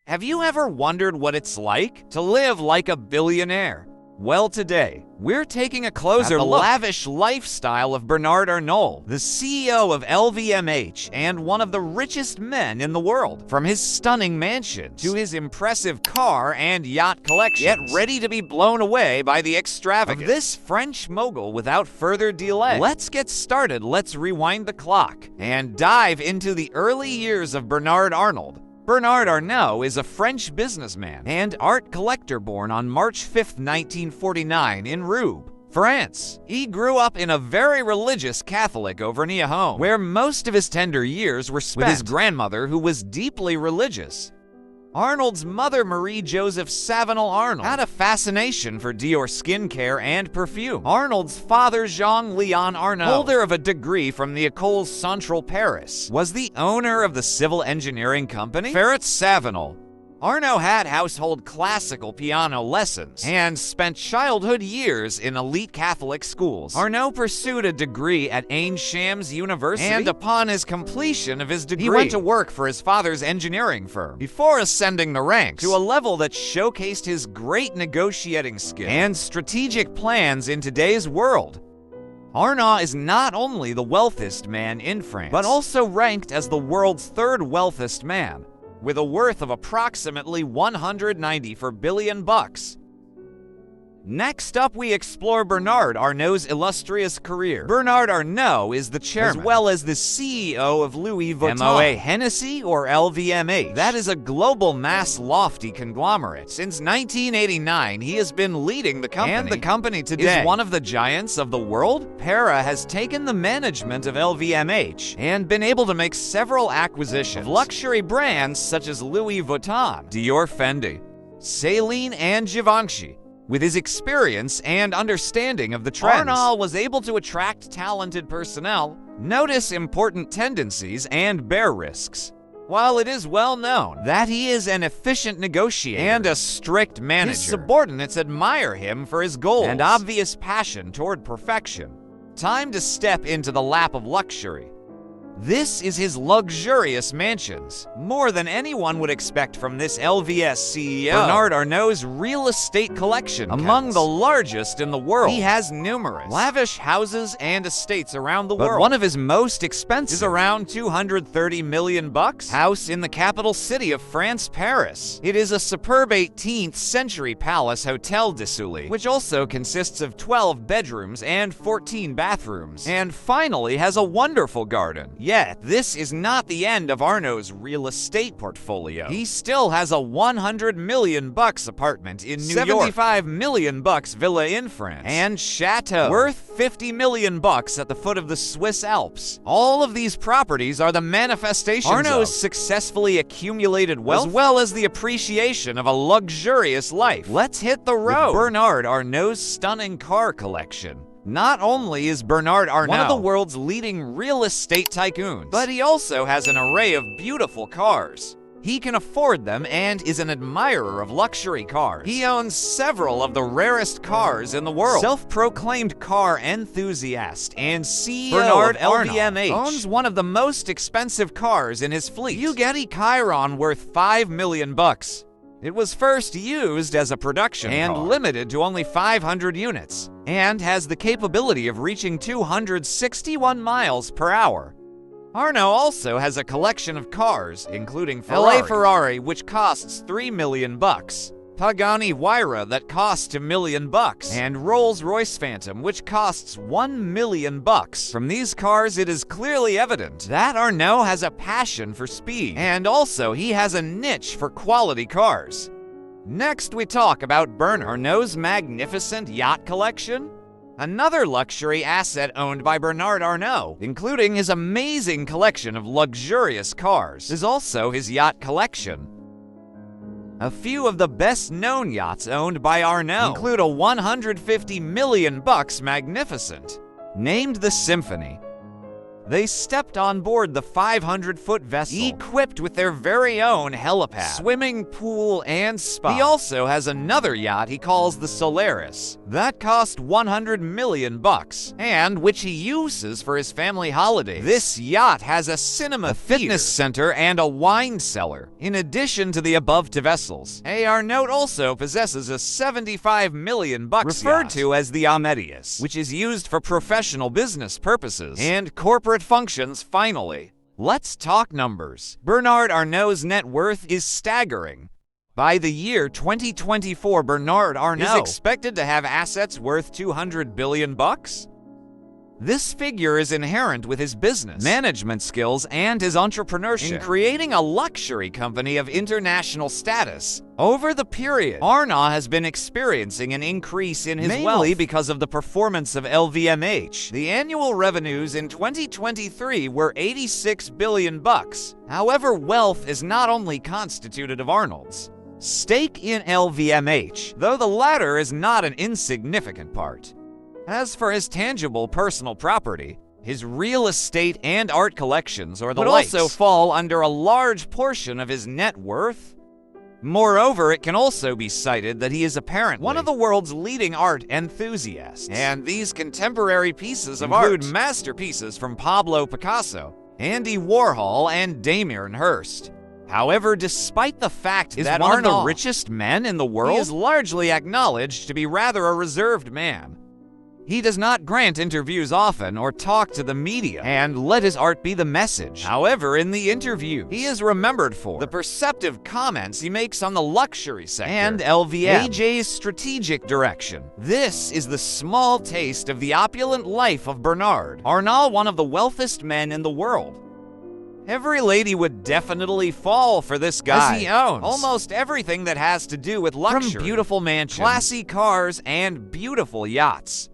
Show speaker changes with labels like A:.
A: Have you ever wondered what it's like to live like a billionaire? Well, today, we're taking a closer look at the lavish lifestyle of Bernard Arnault, the CEO of LVMH and one of the richest men in the world. From his stunning mansion to his impressive car and yacht collection, get ready to be blown away by the extravagance of this French mogul. Without further delay, let's get started. Let's rewind the clock and dive into the early years of Bernard Arnault. Bernard Arnault is a French businessman and art collector born on March 5, 1949 in Rouen, France. He grew up in a very religious Catholic Auvergnat home, where most of his tender years were spent with his grandmother, who was deeply religious. Arnault's mother, Marie-Joseph Savinel Arnault, had a fascination for Dior skincare and perfume. Arnault's father, Jean-Léon Arnault, holder of a degree from the École Centrale Paris, was the owner of the civil engineering company Ferret Savinel. Arnault had household classical piano lessons and spent childhood years in elite Catholic schools. Arnault pursued a degree at Ain-Shams University, and upon his completion of his degree, he went to work for his father's engineering firm before ascending the ranks to a level that showcased his great negotiating skills and strategic plans in today's world. Arnault is not only the wealthiest man in France, but also ranked as the world's third wealthiest man, with a worth of approximately $194 billion. Next up, we explore Bernard Arnault's illustrious career. Bernard Arnault is the chairman, as well as the CEO of Louis Vuitton, Moet Hennessy, or LVMH. That is a global mass lofty conglomerate. Since 1989, he has been leading the company, and the company today is one of the giants of the world. Para has taken the management of LVMH and been able to make several acquisitions of luxury brands such as Louis Vuitton, Dior, Fendi, Celine, and Givenchy. With his experience and understanding of the trends, Arnault was able to attract talented personnel, notice important tendencies, and bear risks. While it is well known that he is an efficient negotiator and a strict manager, his subordinates admire him for his goals and obvious passion toward perfection. Time to step into the lap of luxury. This is his luxurious mansions. More than anyone would expect from this LVS CEO, Bernard Arnault's real estate collection among the largest in the world. He has numerous lavish houses and estates around the world. One of his most expensive is around $230 million house in the capital city of France, Paris. It is a superb 18th century palace Hotel de Sully, which also consists of 12 bedrooms and 14 bathrooms, and finally has a wonderful garden. Yet, this is not the end of Arnault's real estate portfolio. He still has a $100 million apartment in New York, $75 million villa in France, and chateau worth $50 million at the foot of the Swiss Alps. All of these properties are the manifestations of Arnault's successfully accumulated wealth, as well as the appreciation of a luxurious life. Let's hit the road with Bernard Arnault's stunning car collection. Not only is Bernard Arnault one of the world's leading real estate tycoons, but he also has an array of beautiful cars. He can afford them and is an admirer of luxury cars. He owns several of the rarest cars in the world. Self-proclaimed car enthusiast and CEO Bernard of LVMH owns one of the most expensive cars in his fleet, Bugatti Chiron, worth $5 million. It was first used as a production and limited to only 500 units, and has the capability of reaching 261 miles per hour. Arnault also has a collection of cars, including Ferrari, which costs $3 million, Pagani Huayra, that costs $1 million, and Rolls-Royce Phantom, which costs $1 million. From these cars, it is clearly evident that Arnault has a passion for speed, and also he has a niche for quality cars. Next, we talk about Bernard Arnault's magnificent yacht collection. Another luxury asset owned by Bernard Arnault, including his amazing collection of luxurious cars, is also his yacht collection. A few of the best-known yachts owned by Arnault include a $150 million magnificent, named the Symphony, They stepped on board the 500-foot vessel, equipped with their very own helipad, swimming pool, and spa. He also has another yacht he calls the Solaris that cost $100 million, and which he uses for his family holidays. This yacht has a cinema, a fitness center, and a wine cellar. In addition to the above two vessels, Arnault also possesses a $75 million referred to as the Amadeus, which is used for professional business purposes and corporate functions. Finally, let's talk numbers. Bernard Arnault's net worth is staggering. By the year 2024, Bernard Arnault is expected to have assets worth $200 billion. This figure is inherent with his business, management skills, and his entrepreneurship in creating a luxury company of international status. Over the period, Arnault has been experiencing an increase in his wealth, mainly because of the performance of LVMH. The annual revenues in 2023 were $86 billion. However, wealth is not only constituted of Arnault's stake in LVMH, though the latter is not an insignificant part. As for his tangible personal property, his real estate and art collections or the likes also fall under a large portion of his net worth. Moreover, it can also be cited that he is apparently one of the world's leading art enthusiasts, and these contemporary pieces of art include masterpieces from Pablo Picasso, Andy Warhol, and Damien Hirst. However, despite the fact that one of the richest men in the world, he is largely acknowledged to be rather a reserved man. He does not grant interviews often or talk to the media and let his art be the message. However, in the interview, he is remembered for the perceptive comments he makes on the luxury sector and LVMH's strategic direction. This is the small taste of the opulent life of Bernard Arnault, one of the wealthiest men in the world. Every lady would definitely fall for this guy, as he owns almost everything that has to do with luxury, from beautiful mansions, classy cars, and beautiful yachts.